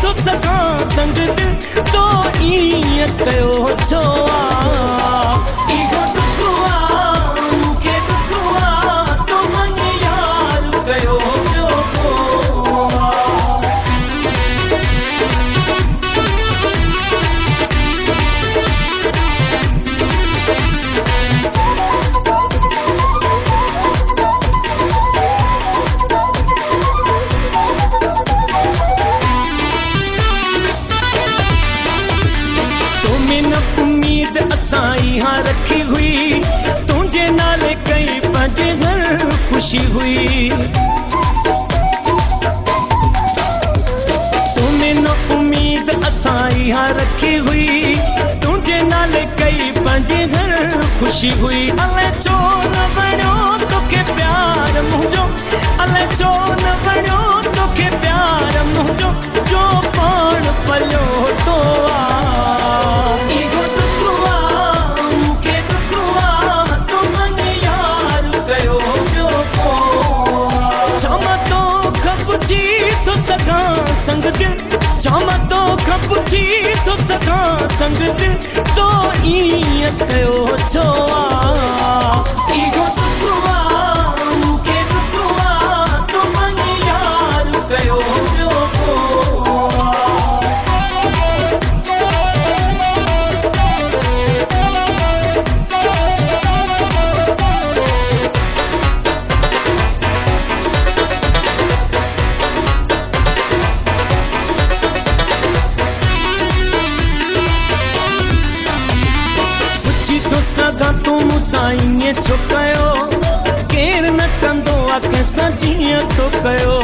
तो सघां संग दिल तो ईअं कयो छो इहो दुख मूंखे दुख तो मन यार कयो उम्मीद असां हाँ रखी हुई तुझे नाले कई पंहिंजे घर खुशी हुई तुम्हें न उम्मीद असां हाँ रखी हुई तुझे नाले कई पंहिंजे घर खुशी हुई अलाए छो न वणियो तोखे प्यार मुंहिंजो अलाए छो न वणियो तोखे प्यार मुंहिंजो जो पाण पलियो तो संग दिल शाम तो खपुची तो सघां संग दिल तो ईअं कयो छो इहो दुख मूंखे दुख तो मन यार कयो तूं मूंसां ईअं छो कयो केरु न कंदो आहे कंहिंसां जीअं तो कयो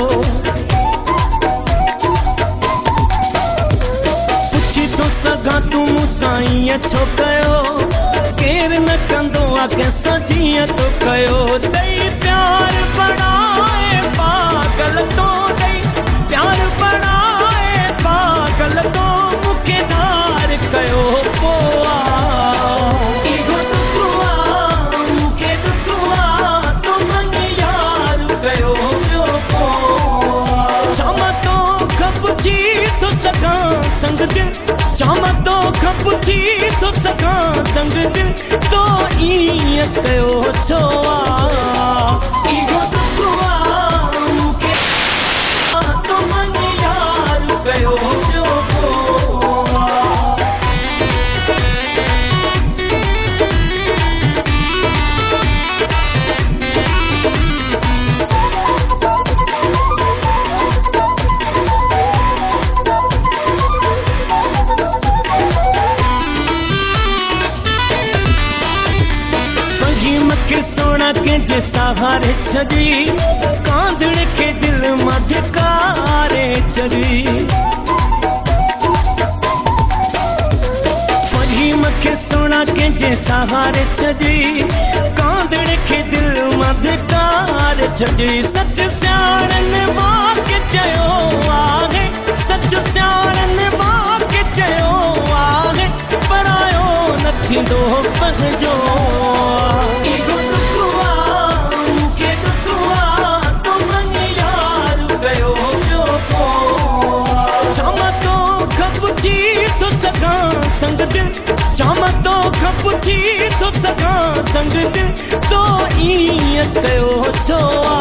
पुछी थो सघां तूं मूंसां ईअं छो कयो केरु न कंदो आहे कंहिंसां जीअं तो कयो ॾेई प्यार बणाए पागल तो ॾेई प्यार बणाए पागल तो मूंखे धार कयो पोइ संग दिल शाम तो खपुची तो सघां संग दिल तो ईअं कयो छो इहो दुख मूंखे तो मन यार कयो कंहिंजे सहारे छॾी कांदड़ खे दिल मां धिकारे छॾी फहीम खे सोना कंहिंजे सहारे छॾी कांदड़ खे दिल मां धिकारे छॾी सच सियाणनि मां के चयो आहे सच सियाणनि मां के चयो आहे परायो न थींदो पंहिंजो संग दिल शाम तो खपुची तो सघां संग दिल तो ईअं कयो छो